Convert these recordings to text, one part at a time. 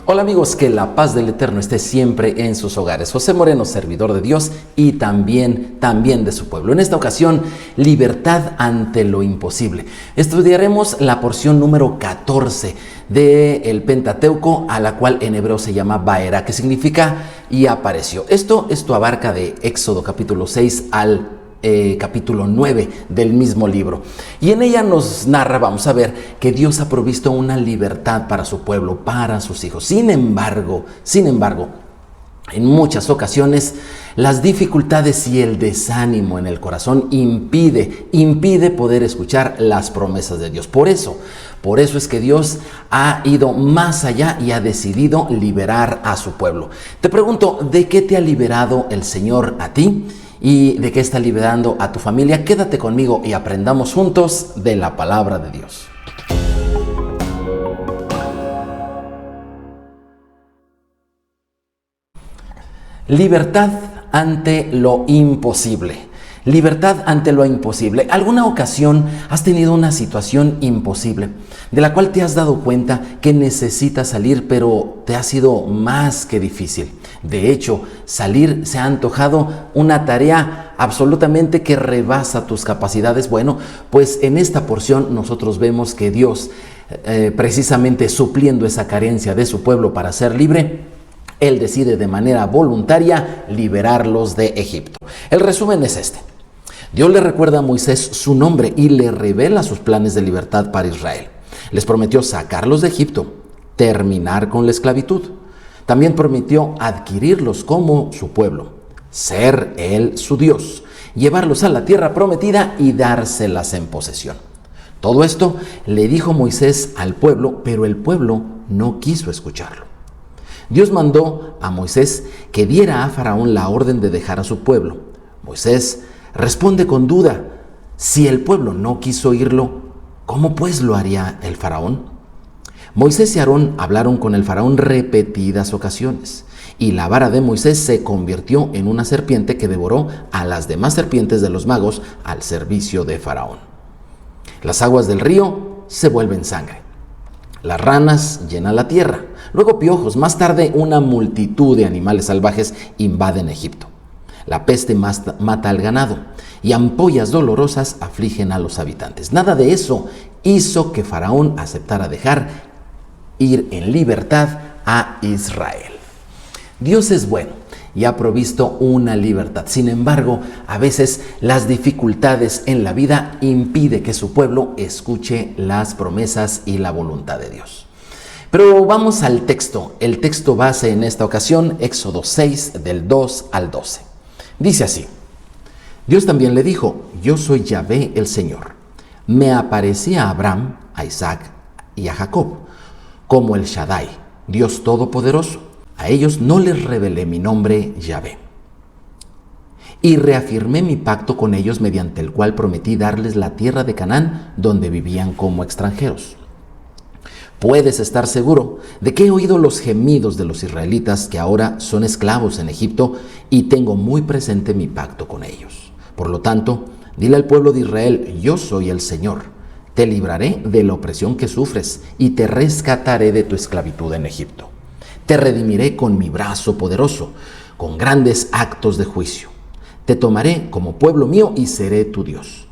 Hola amigos, que la paz del Eterno esté siempre en sus hogares. José Moreno, servidor de Dios y también de su pueblo. En esta ocasión, libertad ante lo imposible. Estudiaremos la porción número 14 del Pentateuco, a la cual en hebreo se llama Vaera, que significa y apareció. Esto abarca de Éxodo capítulo 6 al capítulo 9 del mismo libro. Y en ella nos narra, vamos a ver, que Dios ha provisto una libertad para su pueblo, para sus hijos. Sin embargo, en muchas ocasiones, las dificultades y el desánimo en el corazón impide poder escuchar las promesas de Dios. Por eso es que Dios ha ido más allá y ha decidido liberar a su pueblo. Te pregunto, ¿de qué te ha liberado el Señor a ti? ¿Y de qué está liberando a tu familia? Quédate conmigo y aprendamos juntos de la palabra de Dios. Libertad ante lo imposible. Libertad ante lo imposible. ¿Alguna ocasión has tenido una situación imposible de la cual te has dado cuenta que necesitas salir, pero te ha sido más que difícil? De hecho, salir se ha antojado una tarea absolutamente que rebasa tus capacidades. Bueno, pues en esta porción nosotros vemos que Dios, precisamente supliendo esa carencia de su pueblo para ser libre, Él decide de manera voluntaria liberarlos de Egipto. El resumen es este. Dios le recuerda a Moisés su nombre y le revela sus planes de libertad para Israel. Les prometió sacarlos de Egipto, terminar con la esclavitud. También prometió adquirirlos como su pueblo, ser Él su Dios, llevarlos a la tierra prometida y dárselas en posesión. Todo esto le dijo Moisés al pueblo, pero el pueblo no quiso escucharlo. Dios mandó a Moisés que diera a Faraón la orden de dejar a su pueblo. Moisés responde con duda: si el pueblo no quiso oírlo, ¿cómo pues lo haría el Faraón? Moisés y Aarón hablaron con el Faraón repetidas ocasiones, y la vara de Moisés se convirtió en una serpiente que devoró a las demás serpientes de los magos al servicio de Faraón. Las aguas del río se vuelven sangre. Las ranas llenan la tierra. Luego piojos. Más tarde una multitud de animales salvajes invaden Egipto. La peste mata al ganado y ampollas dolorosas afligen a los habitantes. Nada de eso hizo que Faraón aceptara dejar ir en libertad a Israel. Dios es bueno y ha provisto una libertad. Sin embargo, a veces las dificultades en la vida impiden que su pueblo escuche las promesas y la voluntad de Dios. Pero vamos al texto. El texto base en esta ocasión, Éxodo 6, del 2 al 12. Dice así: Dios también le dijo: yo soy Yahvé el Señor. Me aparecí a Abraham, a Isaac y a Jacob como el Shaddai, Dios Todopoderoso. A ellos no les revelé mi nombre, Yahvé. Y reafirmé mi pacto con ellos, mediante el cual prometí darles la tierra de Canaán, donde vivían como extranjeros. Puedes estar seguro de que he oído los gemidos de los israelitas que ahora son esclavos en Egipto y tengo muy presente mi pacto con ellos. Por lo tanto, dile al pueblo de Israel: yo soy el Señor. Te libraré de la opresión que sufres y te rescataré de tu esclavitud en Egipto. Te redimiré con mi brazo poderoso, con grandes actos de juicio. Te tomaré como pueblo mío y seré tu Dios.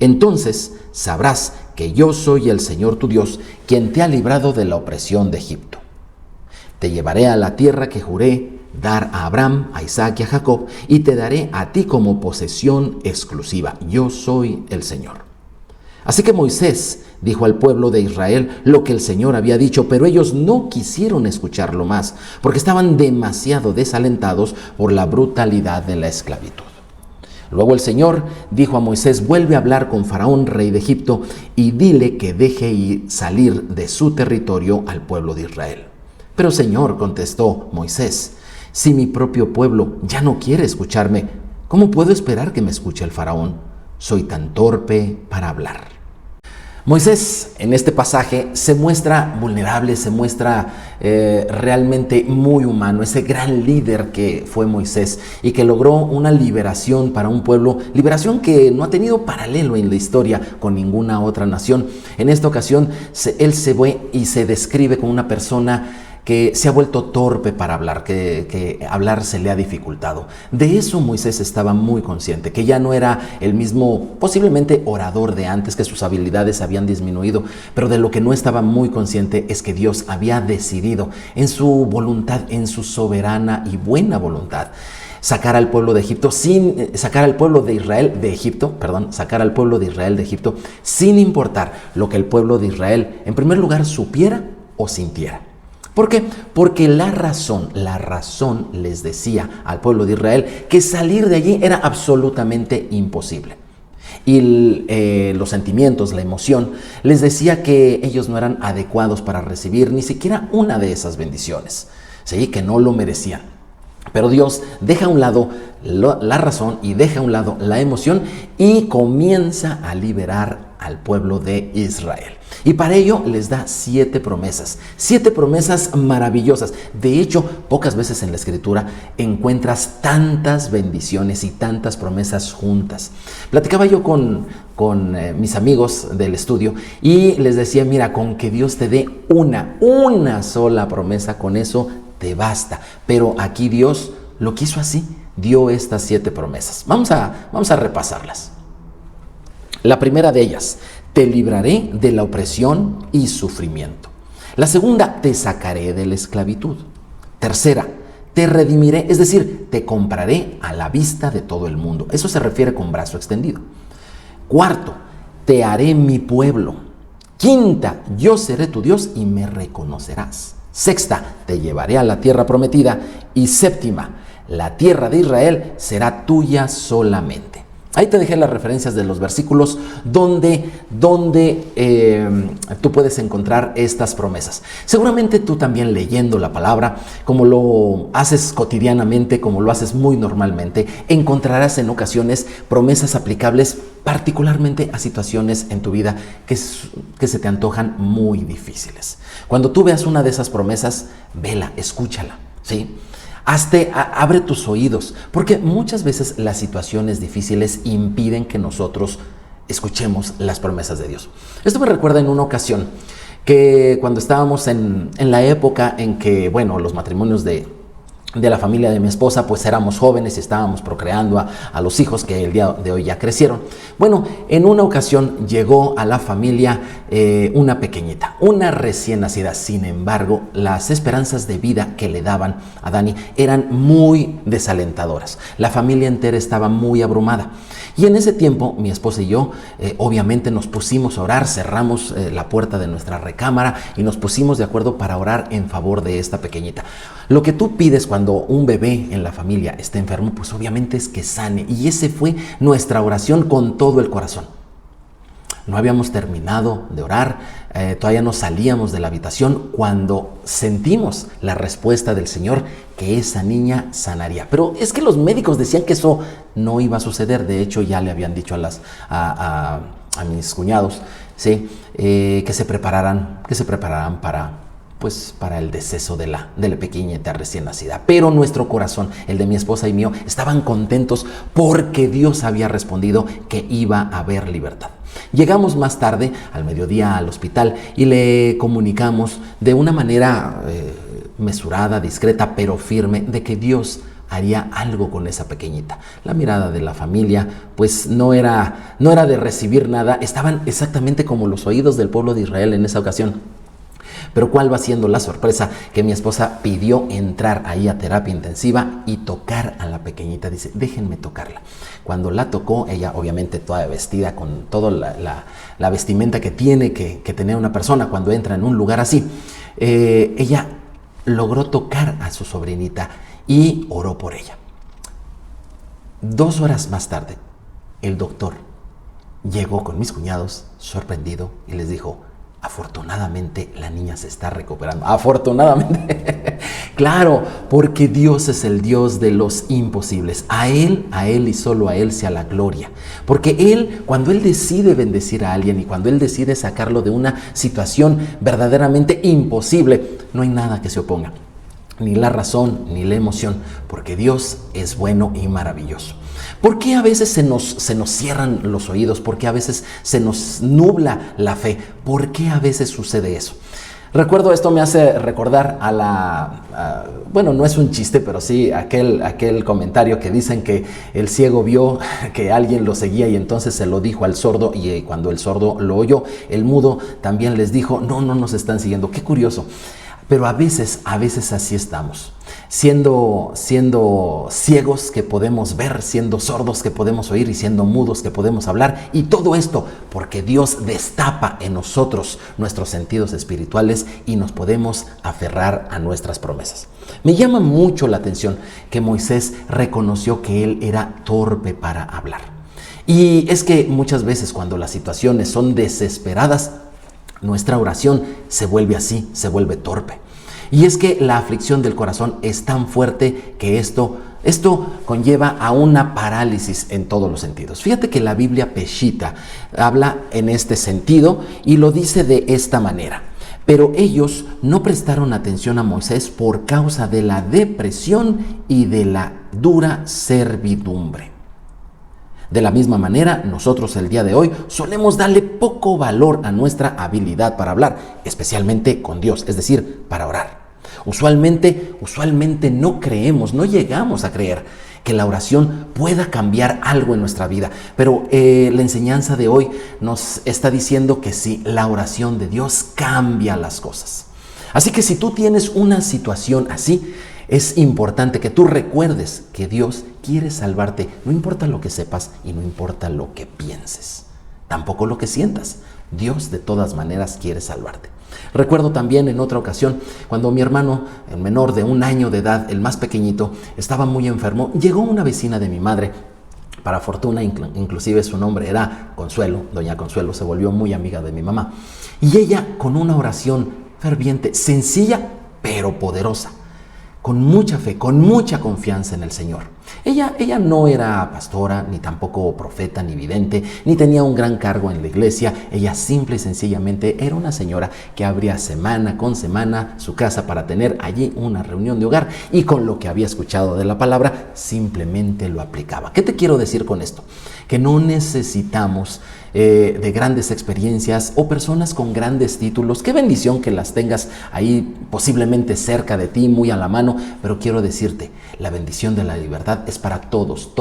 Entonces sabrás que yo soy el Señor tu Dios, quien te ha librado de la opresión de Egipto. Te llevaré a la tierra que juré dar a Abraham, a Isaac y a Jacob, y te daré a ti como posesión exclusiva. Yo soy el Señor. Así que Moisés dijo al pueblo de Israel lo que el Señor había dicho, pero ellos no quisieron escucharlo más, porque estaban demasiado desalentados por la brutalidad de la esclavitud. Luego el Señor dijo a Moisés: vuelve a hablar con Faraón, rey de Egipto, y dile que deje salir de su territorio al pueblo de Israel. Pero Señor, contestó Moisés, si mi propio pueblo ya no quiere escucharme, ¿cómo puedo esperar que me escuche el Faraón? Soy tan torpe para hablar. Moisés en este pasaje se muestra vulnerable, se muestra realmente muy humano, ese gran líder que fue Moisés y que logró una liberación para un pueblo, liberación que no ha tenido paralelo en la historia con ninguna otra nación. En esta ocasión él se ve y se describe como una persona que se ha vuelto torpe para hablar, que hablar se le ha dificultado. De eso Moisés estaba muy consciente, que ya no era el mismo, posiblemente orador de antes, que sus habilidades habían disminuido, pero de lo que no estaba muy consciente es que Dios había decidido en su voluntad, en su soberana y buena voluntad, sacar al pueblo de Egipto sacar al pueblo de Israel de Egipto sin importar lo que el pueblo de Israel en primer lugar supiera o sintiera. ¿Por qué? Porque la razón les decía al pueblo de Israel que salir de allí era absolutamente imposible. Y los sentimientos, la emoción, les decía que ellos no eran adecuados para recibir ni siquiera una de esas bendiciones, ¿sí? Que no lo merecían. Pero Dios deja a un lado la razón y deja a un lado la emoción y comienza a liberar al pueblo de Israel. Y para ello les da 7 promesas maravillosas. De hecho, pocas veces en la Escritura encuentras tantas bendiciones y tantas promesas juntas. Platicaba yo con mis amigos del estudio y les decía, mira, con que Dios te dé una sola promesa, con eso te basta. Pero aquí Dios lo quiso así, dio estas 7 promesas. Vamos a repasarlas. La primera de ellas: te libraré de la opresión y sufrimiento. La segunda: te sacaré de la esclavitud. Tercera: te redimiré, es decir, te compraré a la vista de todo el mundo. Eso se refiere con brazo extendido. Cuarto: te haré mi pueblo. Quinta: yo seré tu Dios y me reconocerás. Sexta: te llevaré a la tierra prometida. Y séptima: la tierra de Israel será tuya solamente. Ahí te dejé las referencias de los versículos donde tú puedes encontrar estas promesas. Seguramente tú también, leyendo la palabra, como lo haces cotidianamente, como lo haces muy normalmente, encontrarás en ocasiones promesas aplicables particularmente a situaciones en tu vida que se te antojan muy difíciles. Cuando tú veas una de esas promesas, vela, escúchala, ¿sí? Abre tus oídos, porque muchas veces las situaciones difíciles impiden que nosotros escuchemos las promesas de Dios. Esto me recuerda en una ocasión que cuando estábamos en la época en que, bueno, los matrimonios de la familia de mi esposa, pues éramos jóvenes y estábamos procreando a los hijos que el día de hoy ya crecieron. Bueno, en una ocasión llegó a la familia una pequeñita, una recién nacida. Sin embargo, las esperanzas de vida que le daban a Dani eran muy desalentadoras. La familia entera estaba muy abrumada. Y en ese tiempo, mi esposa y yo, obviamente nos pusimos a orar, cerramos la puerta de nuestra recámara y nos pusimos de acuerdo para orar en favor de esta pequeñita. Lo que tú pides cuando un bebé en la familia está enfermo, pues obviamente es que sane. Y ese fue nuestra oración con todo el corazón. No habíamos terminado de orar, todavía no salíamos de la habitación cuando sentimos la respuesta del Señor, que esa niña sanaría. Pero es que los médicos decían que eso no iba a suceder. De hecho, ya le habían dicho a mis cuñados, ¿sí? Que se prepararan para el deceso de la pequeñita recién nacida. Pero nuestro corazón, el de mi esposa y mío, estaban contentos porque Dios había respondido que iba a haber libertad. Llegamos más tarde, al mediodía, al hospital y le comunicamos de una manera mesurada, discreta, pero firme, de que Dios haría algo con esa pequeñita. La mirada de la familia pues no era de recibir nada, estaban exactamente como los oídos del pueblo de Israel en esa ocasión. Pero ¿cuál va siendo la sorpresa? Que mi esposa pidió entrar ahí a terapia intensiva y tocar a la pequeñita. Dice, déjenme tocarla. Cuando la tocó, ella obviamente toda vestida con toda la vestimenta que tiene que tener una persona cuando entra en un lugar así, ella logró tocar a su sobrinita y oró por ella. 2 horas más tarde, el doctor llegó con mis cuñados, sorprendido, y les dijo, afortunadamente la niña se está recuperando. Afortunadamente. Claro, porque Dios es el Dios de los imposibles. A Él y solo a Él sea la gloria. Porque Él, cuando Él decide bendecir a alguien y cuando Él decide sacarlo de una situación verdaderamente imposible, no hay nada que se oponga. Ni la razón, ni la emoción, porque Dios es bueno y maravilloso. ¿Por qué a veces se nos cierran los oídos? ¿Por qué a veces se nos nubla la fe? ¿Por qué a veces sucede eso? Recuerdo, esto me hace recordar bueno, no es un chiste, pero sí aquel comentario que dicen que el ciego vio que alguien lo seguía y entonces se lo dijo al sordo, y cuando el sordo lo oyó, el mudo también les dijo, no nos están siguiendo. Qué curioso. Pero a veces así estamos, siendo ciegos que podemos ver, siendo sordos que podemos oír y siendo mudos que podemos hablar. Y todo esto porque Dios destapa en nosotros nuestros sentidos espirituales y nos podemos aferrar a nuestras promesas. Me llama mucho la atención que Moisés reconoció que él era torpe para hablar. Y es que muchas veces cuando las situaciones son desesperadas, nuestra oración se vuelve así, se vuelve torpe. Y es que la aflicción del corazón es tan fuerte que esto conlleva a una parálisis en todos los sentidos. Fíjate que la Biblia Peshitta habla en este sentido y lo dice de esta manera. Pero ellos no prestaron atención a Moisés por causa de la depresión y de la dura servidumbre. De la misma manera, nosotros el día de hoy solemos darle poco valor a nuestra habilidad para hablar, especialmente con Dios, es decir, para orar. Usualmente no llegamos a creer que la oración pueda cambiar algo en nuestra vida, pero la enseñanza de hoy nos está diciendo que sí, la oración de Dios cambia las cosas. Así que si tú tienes una situación así, es importante que tú recuerdes que Dios quiere salvarte, no importa lo que sepas y no importa lo que pienses, tampoco lo que sientas. Dios de todas maneras quiere salvarte. Recuerdo también en otra ocasión, cuando mi hermano, el menor de 1 año de edad, el más pequeñito, estaba muy enfermo, llegó una vecina de mi madre. Para fortuna, inclusive su nombre era Consuelo, doña Consuelo, se volvió muy amiga de mi mamá. Y ella, con una oración ferviente, sencilla, pero poderosa, con mucha fe, con mucha confianza en el Señor. Ella no era pastora, ni tampoco profeta, ni vidente, ni tenía un gran cargo en la iglesia. Ella simple y sencillamente era una señora que abría semana con semana su casa para tener allí una reunión de hogar, y con lo que había escuchado de la palabra simplemente lo aplicaba. ¿Qué te quiero decir con esto? Que no necesitamos de grandes experiencias o personas con grandes títulos. Qué bendición que las tengas ahí posiblemente cerca de ti, muy a la mano, pero quiero decirte, la bendición de la libertad es para todos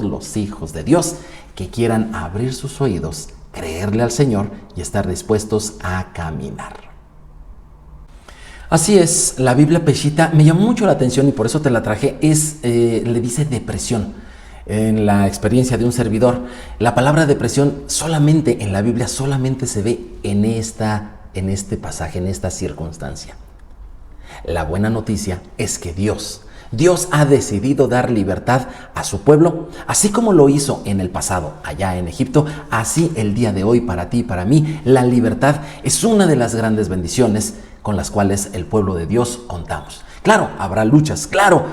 los hijos de Dios que quieran abrir sus oídos, creerle al Señor y estar dispuestos a caminar. Así es, la Biblia Peshitta me llamó mucho la atención y por eso te la traje. Le dice depresión. En la experiencia de un servidor, la palabra depresión solamente en la Biblia solamente se ve en este pasaje, en esta circunstancia. La buena noticia es que Dios ha decidido dar libertad a su pueblo, así como lo hizo en el pasado allá en Egipto. Así el día de hoy para ti y para mí, la libertad es una de las grandes bendiciones con las cuales el pueblo de Dios contamos. Claro, habrá luchas, claro,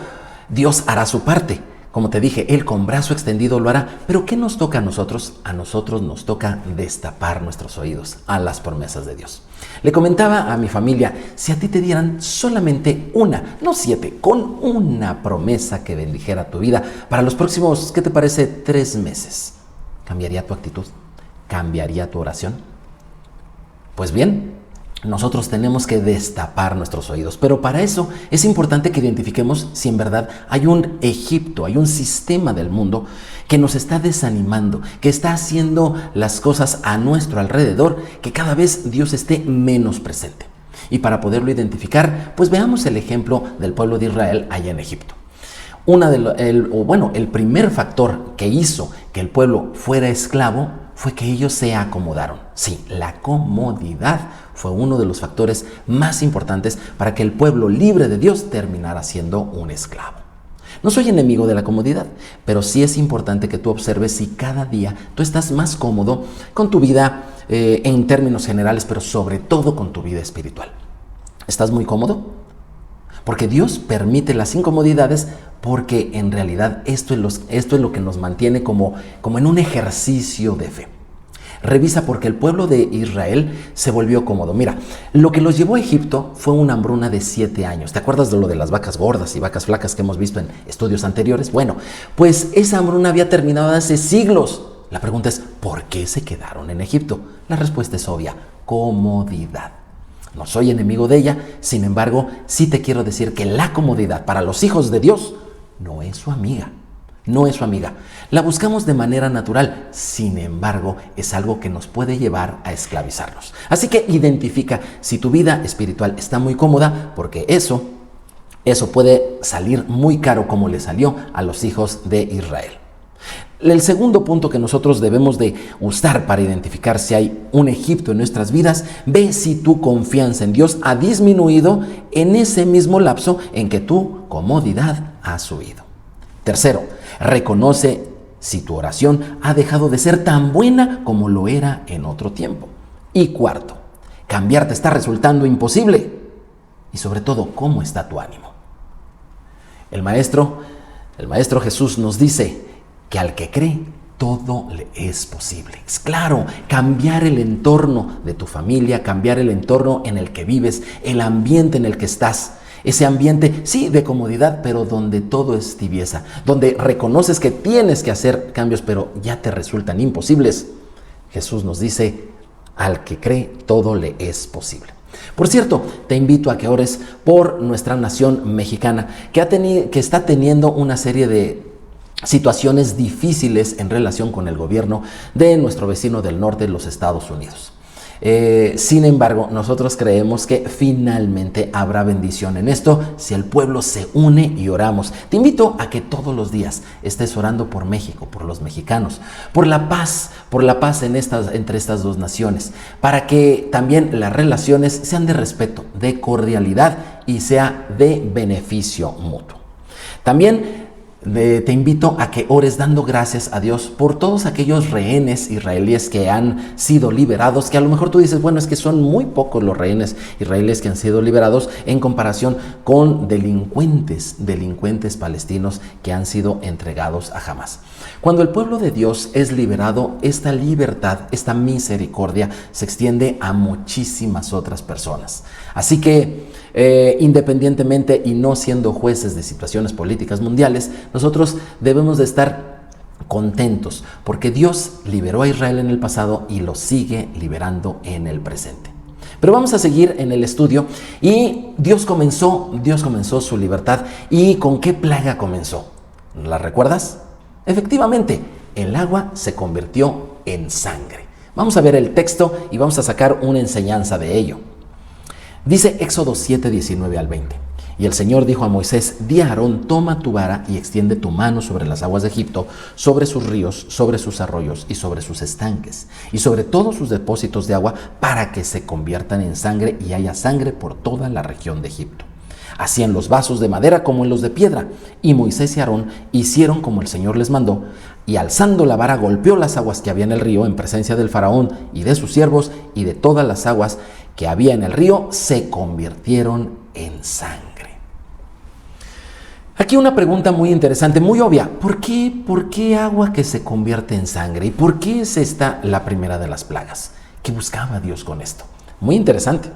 Dios hará su parte. Como te dije, Él con brazo extendido lo hará. Pero ¿qué nos toca a nosotros? A nosotros nos toca destapar nuestros oídos a las promesas de Dios. Le comentaba a mi familia, si a ti te dieran solamente una, no 7, con una promesa que bendijera tu vida para los próximos, ¿qué te parece? 3 meses. ¿Cambiaría tu actitud? ¿Cambiaría tu oración? Pues bien, nosotros tenemos que destapar nuestros oídos, pero para eso es importante que identifiquemos si en verdad hay un Egipto, hay un sistema del mundo que nos está desanimando, que está haciendo las cosas a nuestro alrededor, que cada vez Dios esté menos presente. Y para poderlo identificar, pues veamos el ejemplo del pueblo de Israel allá en Egipto. El primer factor que hizo que el pueblo fuera esclavo fue que ellos se acomodaron. Sí, la comodidad fue uno de los factores más importantes para que el pueblo libre de Dios terminara siendo un esclavo. No soy enemigo de la comodidad, pero sí es importante que tú observes si cada día tú estás más cómodo con tu vida en términos generales, pero sobre todo con tu vida espiritual. ¿Estás muy cómodo? Porque Dios permite las incomodidades porque en realidad esto es lo que nos mantiene como en un ejercicio de fe. Revisa porque el pueblo de Israel se volvió cómodo. Mira, lo que los llevó a Egipto fue una hambruna de 7 años. ¿Te acuerdas de lo de las vacas gordas y vacas flacas que hemos visto en estudios anteriores? Bueno, pues esa hambruna había terminado hace siglos. La pregunta es, ¿por qué se quedaron en Egipto? La respuesta es obvia: comodidad. No soy enemigo de ella, sin embargo, sí te quiero decir que la comodidad para los hijos de Dios no es su amiga. No es su amiga. La buscamos de manera natural, sin embargo, es algo que nos puede llevar a esclavizarnos. Así que identifica si tu vida espiritual está muy cómoda, porque eso puede salir muy caro, como le salió a los hijos de Israel. El segundo punto que nosotros debemos de usar para identificar si hay un Egipto en nuestras vidas: ve si tu confianza en Dios ha disminuido en ese mismo lapso en que tu comodidad ha subido. Tercero, reconoce si tu oración ha dejado de ser tan buena como lo era en otro tiempo. Y cuarto, cambiar te está resultando imposible. Y sobre todo, ¿cómo está tu ánimo? El Maestro Jesús nos dice que al que cree, todo le es posible. Es claro, cambiar el entorno de tu familia, cambiar el entorno en el que vives, el ambiente en el que estás. Ese ambiente, sí, de comodidad, pero donde todo es tibieza, donde reconoces que tienes que hacer cambios, pero ya te resultan imposibles. Jesús nos dice, al que cree, todo le es posible. Por cierto, te invito a que ores por nuestra nación mexicana, que está teniendo una serie de situaciones difíciles en relación con el gobierno de nuestro vecino del norte, los Estados Unidos. Sin embargo, nosotros creemos que finalmente habrá bendición en esto si el pueblo se une y oramos. Te invito a que todos los días estés orando por México, por los mexicanos, por la paz entre estas dos naciones, para que también las relaciones sean de respeto, de cordialidad y sea de beneficio mutuo. También te invito a que ores dando gracias a Dios por todos aquellos rehenes israelíes que han sido liberados, que a lo mejor tú dices, bueno, es que son muy pocos los rehenes israelíes que han sido liberados en comparación con delincuentes palestinos que han sido entregados a Hamás. Cuando el pueblo de Dios es liberado, esta libertad, esta misericordia se extiende a muchísimas otras personas. Así que independientemente y no siendo jueces de situaciones políticas mundiales, nosotros debemos de estar contentos porque Dios liberó a Israel en el pasado y lo sigue liberando en el presente. Pero vamos a seguir en el estudio y Dios comenzó su libertad. ¿Y con qué plaga comenzó? ¿La recuerdas? Efectivamente, el agua se convirtió en sangre. Vamos a ver el texto y vamos a sacar una enseñanza de ello. Dice Éxodo 7, 19 al 20. Y el Señor dijo a Moisés, di a Aarón, toma tu vara y extiende tu mano sobre las aguas de Egipto, sobre sus ríos, sobre sus arroyos y sobre sus estanques, y sobre todos sus depósitos de agua, para que se conviertan en sangre y haya sangre por toda la región de Egipto. Así en los vasos de madera como en los de piedra. Y Moisés y Aarón hicieron como el Señor les mandó, y alzando la vara golpeó las aguas que había en el río en presencia del faraón y de sus siervos, y de todas las aguas que había en el río se convirtieron en sangre. Aquí una pregunta muy interesante, muy obvia. ¿Por qué agua que se convierte en sangre? ¿Y por qué es esta la primera de las plagas? ¿Qué buscaba Dios con esto? Muy interesante.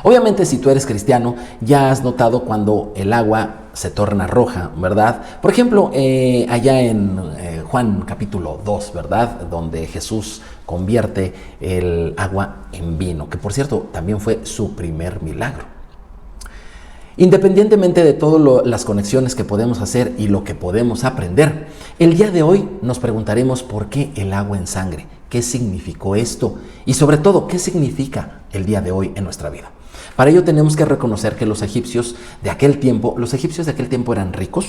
Obviamente, si tú eres cristiano, ya has notado cuando el agua se torna roja, ¿verdad? Por ejemplo, allá en Juan capítulo 2, ¿verdad? Donde Jesús convierte el agua en vino, que por cierto también fue su primer milagro. Independientemente de todas las conexiones que podemos hacer y lo que podemos aprender, el día de hoy nos preguntaremos por qué el agua en sangre, qué significó esto y sobre todo qué significa el día de hoy en nuestra vida. Para ello tenemos que reconocer que los egipcios de aquel tiempo eran ricos,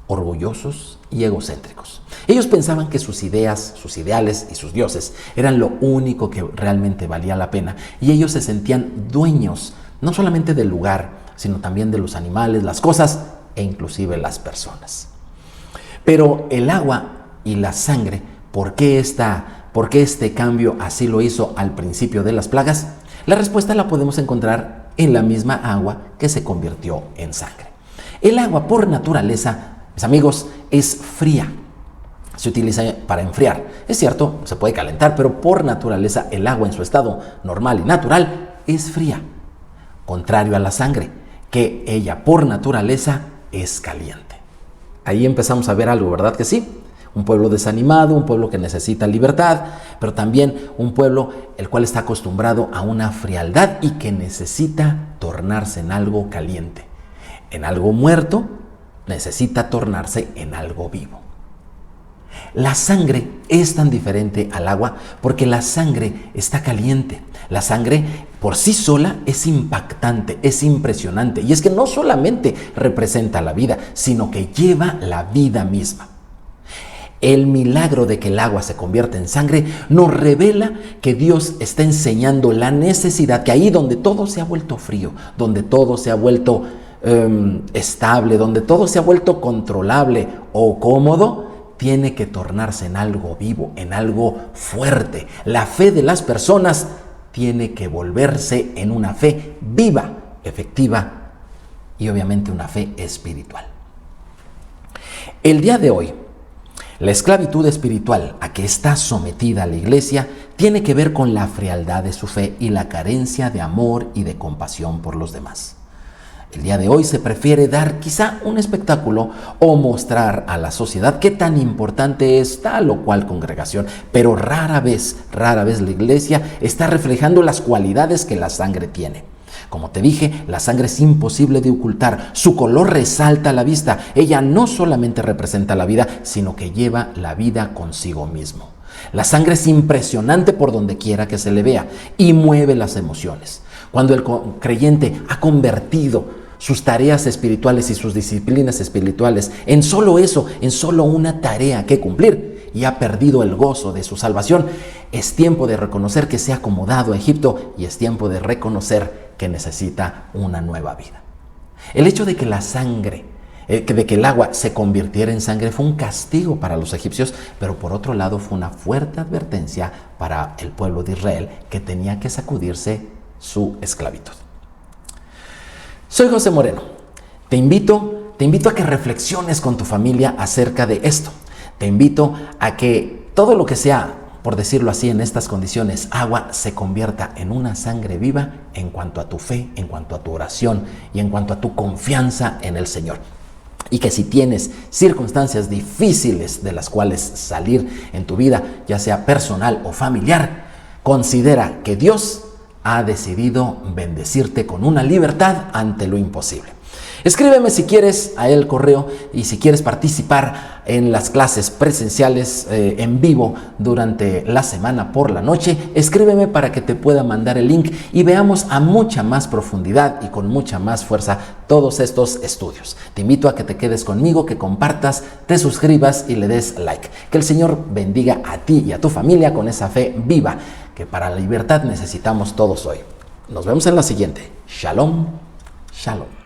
orgullosos y egocéntricos. Ellos pensaban que sus ideas, sus ideales y sus dioses eran lo único que realmente valía la pena, y ellos se sentían dueños no solamente del lugar, sino también de los animales, las cosas e inclusive las personas. Pero el agua y la sangre, ¿por qué este cambio así lo hizo al principio de las plagas? La respuesta la podemos encontrar en la misma agua que se convirtió en sangre. El agua, por naturaleza, mis amigos, es fría. Se utiliza para enfriar. Es cierto, se puede calentar, pero por naturaleza el agua en su estado normal y natural es fría. Contrario a la sangre, que ella por naturaleza es caliente. Ahí empezamos a ver algo, ¿verdad que sí? Un pueblo desanimado, un pueblo que necesita libertad, pero también un pueblo el cual está acostumbrado a una frialdad y que necesita tornarse en algo caliente. En algo muerto, necesita tornarse en algo vivo. La sangre es tan diferente al agua porque la sangre está caliente. La sangre por sí sola es impactante, es impresionante. Y es que no solamente representa la vida, sino que lleva la vida misma. El milagro de que el agua se convierta en sangre nos revela que Dios está enseñando la necesidad, que ahí donde todo se ha vuelto frío, donde todo se ha vuelto estable, donde todo se ha vuelto controlable o cómodo, tiene que tornarse en algo vivo, en algo fuerte. La fe de las personas tiene que volverse en una fe viva, efectiva y obviamente una fe espiritual. El día de hoy, la esclavitud espiritual a que está sometida la iglesia tiene que ver con la frialdad de su fe y la carencia de amor y de compasión por los demás. El día de hoy se prefiere dar quizá un espectáculo o mostrar a la sociedad qué tan importante es tal o cual congregación, pero rara vez la iglesia está reflejando las cualidades que la sangre tiene. Como te dije, la sangre es imposible de ocultar, su color resalta a la vista, ella no solamente representa la vida, sino que lleva la vida consigo mismo. La sangre es impresionante por donde quiera que se le vea y mueve las emociones. Cuando el creyente ha convertido sus tareas espirituales y sus disciplinas espirituales en solo eso, en solo una tarea que cumplir, y ha perdido el gozo de su salvación, es tiempo de reconocer que se ha acomodado a Egipto y es tiempo de reconocer que necesita una nueva vida. El hecho de que la sangre, de que el agua se convirtiera en sangre fue un castigo para los egipcios, pero por otro lado fue una fuerte advertencia para el pueblo de Israel que tenía que sacudirse su esclavitud. Soy José Moreno. Te invito a que reflexiones con tu familia acerca de esto. Te invito a que todo lo que sea, por decirlo así, en estas condiciones, agua, se convierta en una sangre viva en cuanto a tu fe, en cuanto a tu oración y en cuanto a tu confianza en el Señor. Y que si tienes circunstancias difíciles de las cuales salir en tu vida, ya sea personal o familiar, considera que Dios ha decidido bendecirte con una libertad ante lo imposible. Escríbeme si quieres a el correo y si quieres participar en las clases presenciales en vivo durante la semana por la noche. Escríbeme para que te pueda mandar el link y veamos a mucha más profundidad y con mucha más fuerza todos estos estudios. Te invito a que te quedes conmigo, que compartas, te suscribas y le des like. Que el Señor bendiga a ti y a tu familia con esa fe viva que para la libertad necesitamos todos hoy. Nos vemos en la siguiente. Shalom, shalom.